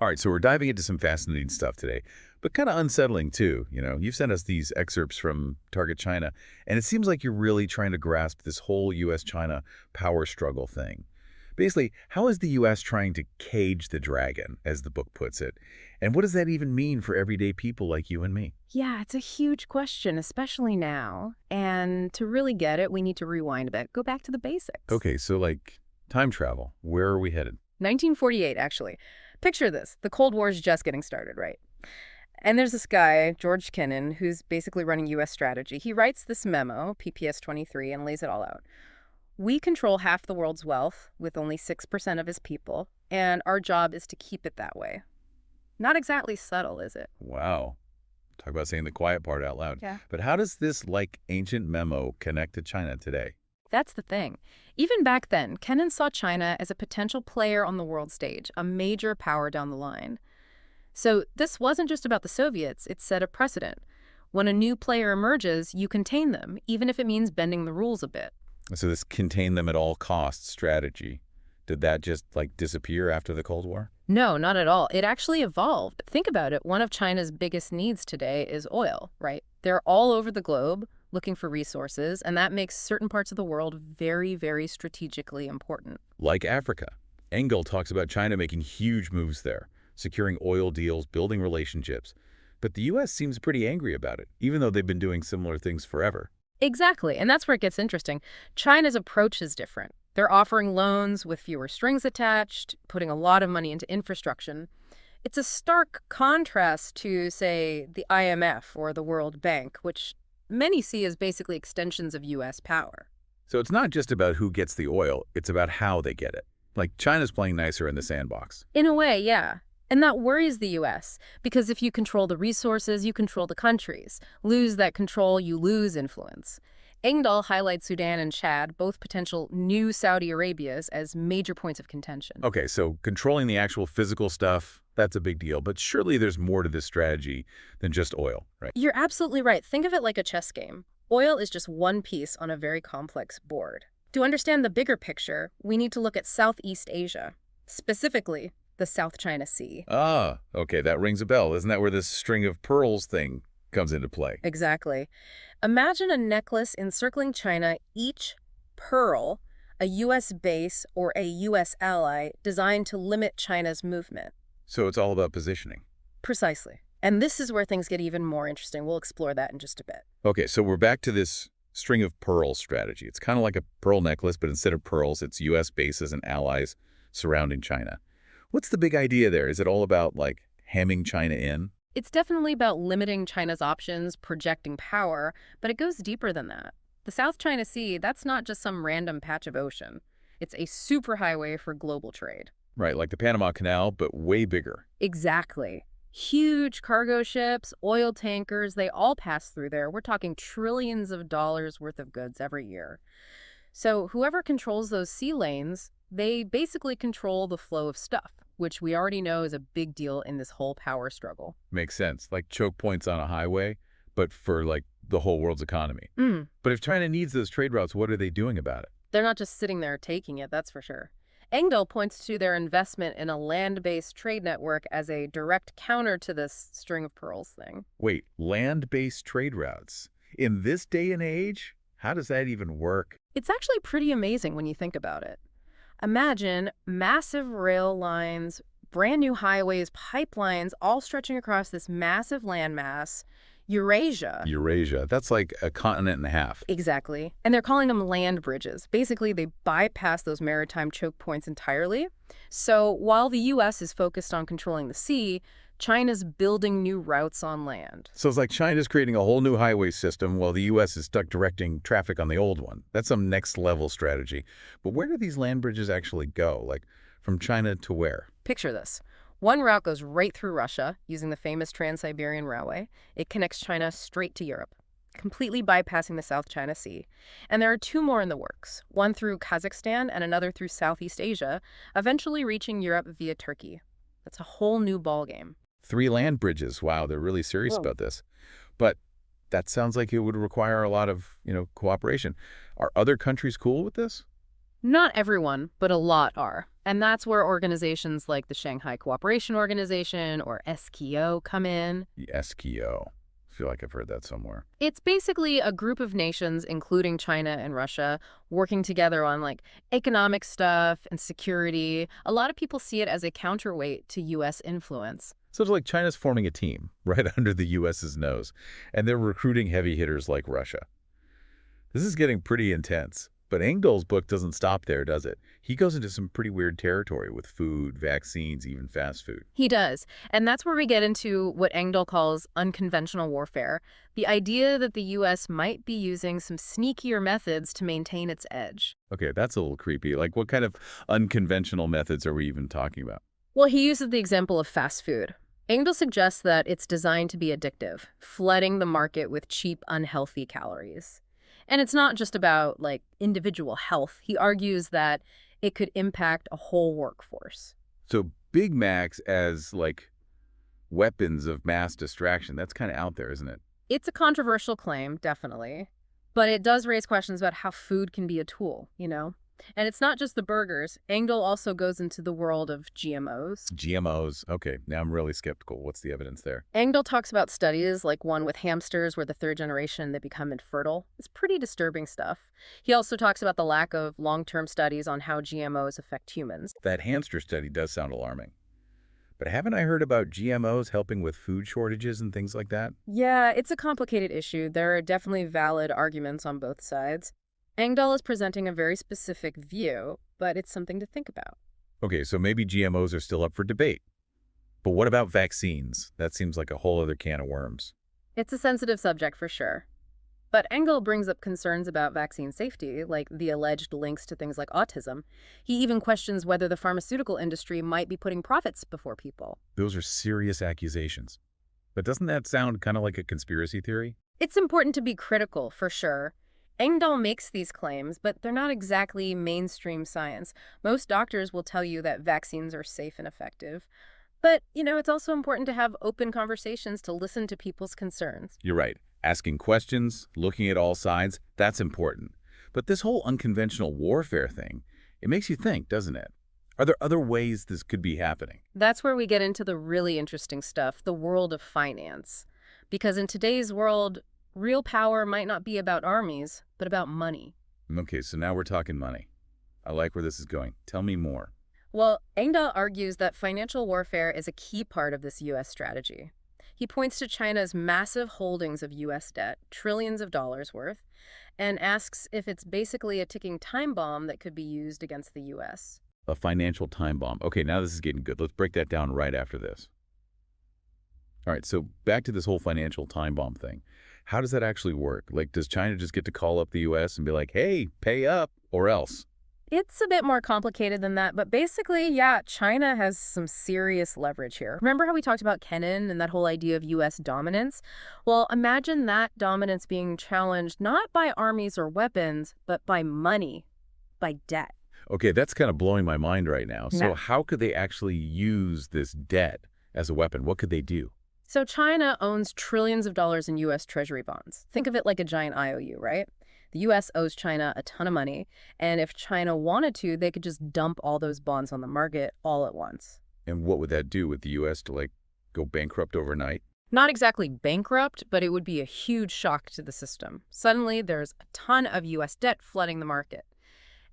All right, so we're diving into some fascinating stuff today, but kind of unsettling too. You've sent us these excerpts from Target China, and it seems like you're really trying to grasp this whole U.S.-China power struggle thing. Basically, how is the U.S. trying to cage the dragon, as the book puts it? And what does that even mean for everyday people like you and me? Yeah, it's a huge question, especially now. And to really get it, we need to rewind a bit, go back to the basics. Okay, so like time travel, where are we headed? 1948, actually. Picture this. The Cold War is just getting started, right? And there's this guy, George Kennan, who's basically running U.S. strategy. He writes this memo, PPS 23, and lays it all out. We control half the world's wealth with only 6% of his people, and our job is to keep it that way. Not exactly subtle, is it? Wow. Talk about saying the quiet part out loud. Yeah. But how does this, like, ancient memo connect to China today? That's the thing. Even back then, Kennan saw China as a potential player on the world stage, a major power down the line. So this wasn't just about the Soviets, it set a precedent. When a new player emerges, you contain them, even if it means bending the rules a bit. So this contain them at all costs strategy, did that just, like, disappear after the Cold War? No, not at all. It actually evolved. Think about it. One of China's biggest needs today is oil, right? They're all over the globe looking for resources, and that makes certain parts of the world very, very strategically important. Like Africa. Engdahl talks about China making huge moves there, securing oil deals, building relationships. But the U.S. seems pretty angry about it, even though they've been doing similar things forever. Exactly, and that's where it gets interesting. China's approach is different. They're offering loans with fewer strings attached, putting a lot of money into infrastructure. It's a stark contrast to, say, the IMF or the World Bank, which many see as basically extensions of U.S. power. So it's not just about who gets the oil, it's about how they get it. Like China's playing nicer in the sandbox. In a way, yeah. And that worries the U.S., because if you control the resources, you control the countries. Lose that control, you lose influence. Engdahl highlights Sudan and Chad, both potential new Saudi Arabias, as major points of contention. Okay, so controlling the actual physical stuff, that's a big deal. But surely there's more to this strategy than just oil, right? You're absolutely right. Think of it like a chess game. Oil is just one piece on a very complex board. To understand the bigger picture, we need to look at Southeast Asia, specifically the South China Sea. Ah, okay, that rings a bell. Isn't that where this string of pearls thing comes into play? Exactly. Imagine a necklace encircling China, each pearl a U.S. base or a U.S. ally designed to limit China's movement. So it's all about positioning. Precisely. And this is where things get even more interesting. We'll explore that in just a bit. Okay, so we're back to this string of pearls strategy. It's kind of like a pearl necklace, but instead of pearls, it's U.S. bases and allies surrounding China. What's the big idea there? Is it all about, like, hemming China in? It's definitely about limiting China's options, projecting power, but it goes deeper than that. The South China Sea, that's not just some random patch of ocean. It's a superhighway for global trade. Right, like the Panama Canal, but way bigger. Exactly. Huge cargo ships, oil tankers, they all pass through there. We're talking trillions of dollars worth of goods every year. So whoever controls those sea lanes, they basically control the flow of stuff, which we already know is a big deal in this whole power struggle. Makes sense. Like choke points on a highway, but for, like, the whole world's economy. Mm. But if China needs those trade routes, what are they doing about it? They're not just sitting there taking it, that's for sure. Engdahl points to their investment in a land-based trade network as a direct counter to this string of pearls thing. Wait, land-based trade routes? In this day and age? How does that even work? It's actually pretty amazing when you think about it. Imagine massive rail lines, brand new highways, pipelines, all stretching across this massive landmass, Eurasia. Eurasia. That's like a continent and a half. Exactly. And they're calling them land bridges. Basically, they bypass those maritime choke points entirely. So while the U.S. is focused on controlling the sea, China's building new routes on land. So it's like China's creating a whole new highway system while the U.S. is stuck directing traffic on the old one. That's some next-level strategy. But where do these land bridges actually go? Like, from China to where? Picture this. One route goes right through Russia using the famous Trans-Siberian Railway. It connects China straight to Europe, completely bypassing the South China Sea. And there are two more in the works, one through Kazakhstan and another through Southeast Asia, eventually reaching Europe via Turkey. That's a whole new ballgame. 3 land bridges. Wow, they're really serious about this. But that sounds like it would require a lot of, cooperation. Are other countries cool with this? Not everyone, but a lot are. And that's where organizations like the Shanghai Cooperation Organization or SKO come in. The SKO. I feel like I've heard that somewhere. It's basically a group of nations, including China and Russia, working together on like economic stuff and security. A lot of people see it as a counterweight to U.S. influence. So it's like China's forming a team right under the U.S.'s nose, and they're recruiting heavy hitters like Russia. This is getting pretty intense. But Engdahl's book doesn't stop there, does it? He goes into some pretty weird territory with food, vaccines, even fast food. He does. And that's where we get into what Engdahl calls unconventional warfare, the idea that the U.S. might be using some sneakier methods to maintain its edge. Okay, that's a little creepy. Like, what kind of unconventional methods are we even talking about? Well, he uses the example of fast food. Engdahl suggests that it's designed to be addictive, flooding the market with cheap, unhealthy calories. And it's not just about, like, individual health. He argues that it could impact a whole workforce. So Big Macs as, like, weapons of mass distraction, that's kind of out there, isn't it? It's a controversial claim, definitely. But it does raise questions about how food can be a tool, you know? And it's not just the burgers. Engdahl also goes into the world of GMOs. GMOs. Okay, now I'm really skeptical. What's the evidence there? Engdahl talks about studies like one with hamsters where the third generation they become infertile. It's pretty disturbing stuff. He also talks about the lack of long-term studies on how GMOs affect humans. That hamster study does sound alarming. But haven't I heard about GMOs helping with food shortages and things like that? Yeah, it's a complicated issue. There are definitely valid arguments on both sides. Engdahl is presenting a very specific view, but it's something to think about. Okay, so maybe GMOs are still up for debate. But what about vaccines? That seems like a whole other can of worms. It's a sensitive subject for sure. But Engel brings up concerns about vaccine safety, like the alleged links to things like autism. He even questions whether the pharmaceutical industry might be putting profits before people. Those are serious accusations. But doesn't that sound kind of like a conspiracy theory? It's important to be critical, for sure. Engdahl makes these claims, but they're not exactly mainstream science. Most doctors will tell you that vaccines are safe and effective. But, it's also important to have open conversations to listen to people's concerns. You're right. Asking questions, looking at all sides, that's important. But this whole unconventional warfare thing, it makes you think, doesn't it? Are there other ways this could be happening? That's where we get into the really interesting stuff, the world of finance. Because in today's world, real power might not be about armies, but about money. Okay, so now we're talking money. I like where this is going. Tell me more. Well, Engdahl argues that financial warfare is a key part of this U.S. strategy. He points to China's massive holdings of U.S. debt, trillions of dollars worth, and asks if it's basically a ticking time bomb that could be used against the U.S. A financial time bomb. Okay, now this is getting good. Let's break that down right after this. All right, so back to this whole financial time bomb thing. How does that actually work? Like, does China just get to call up the U.S. and be like, hey, pay up, or else? It's a bit more complicated than that, but basically, yeah, China has some serious leverage here. Remember how we talked about Kennan and that whole idea of U.S. dominance? Well, imagine that dominance being challenged not by armies or weapons, but by money, by debt. Okay, that's kind of blowing my mind right now. So Yeah. how could they actually use this debt as a weapon? What could they do? So China owns trillions of dollars in U.S. Treasury bonds. Think of it like a giant IOU, right? The U.S. owes China a ton of money, and if China wanted to, they could just dump all those bonds on the market all at once. And what would that do with the U.S. to, like, go bankrupt overnight? Not exactly bankrupt, but it would be a huge shock to the system. Suddenly, there's a ton of U.S. debt flooding the market.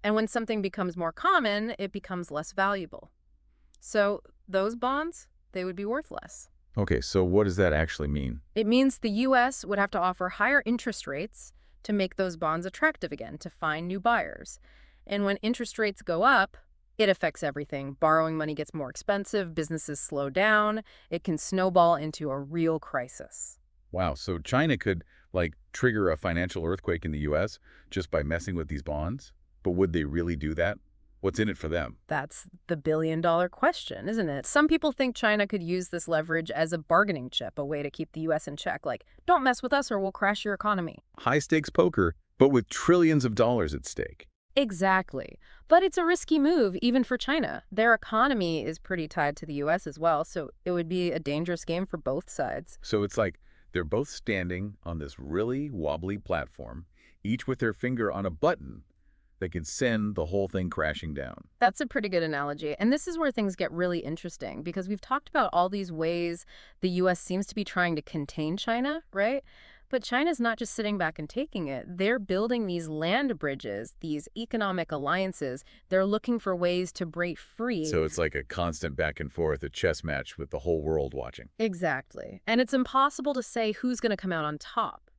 And when something becomes more common, it becomes less valuable. So those bonds, they would be worth less. Okay, so what does that actually mean? It means the U.S. would have to offer higher interest rates to make those bonds attractive again, to find new buyers. And when interest rates go up, it affects everything. Borrowing money gets more expensive, businesses slow down, it can snowball into a real crisis. Wow, so China could, like, trigger a financial earthquake in the U.S. just by messing with these bonds? But would they really do that? What's in it for them? That's the billion-dollar question, isn't it? Some people think China could use this leverage as a bargaining chip, a way to keep the U.S. in check, like, don't mess with us or we'll crash your economy. High-stakes poker, but with trillions of dollars at stake. Exactly. But it's a risky move, even for China. Their economy is pretty tied to the U.S. as well, so it would be a dangerous game for both sides. So it's like they're both standing on this really wobbly platform, each with their finger on a button, that could send the whole thing crashing down. That's a pretty good analogy. And this is where things get really interesting because we've talked about all these ways the US seems to be trying to contain China, right? But China's not just sitting back and taking it. They're building these land bridges, these economic alliances. They're looking for ways to break free. So it's like a constant back and forth, a chess match with the whole world watching. Exactly. And it's impossible to say who's going to come out on top.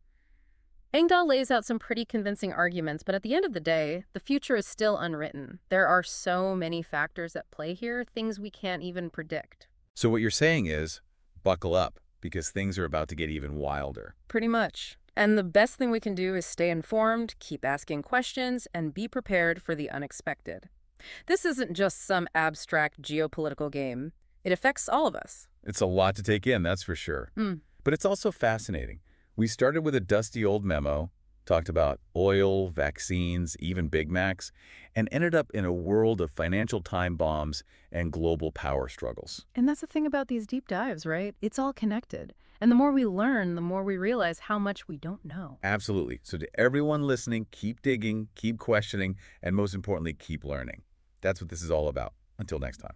Engdahl lays out some pretty convincing arguments, but at the end of the day, the future is still unwritten. There are so many factors at play here, things we can't even predict. So what you're saying is, buckle up, because things are about to get even wilder. Pretty much. And the best thing we can do is stay informed, keep asking questions, and be prepared for the unexpected. This isn't just some abstract geopolitical game. It affects all of us. It's a lot to take in, that's for sure. But it's also fascinating. We started with a dusty old memo, talked about oil, vaccines, even Big Macs, and ended up in a world of financial time bombs and global power struggles. And that's the thing about these deep dives, right? It's all connected. And the more we learn, the more we realize how much we don't know. Absolutely. So to everyone listening, keep digging, keep questioning, and most importantly, keep learning. That's what this is all about. Until next time.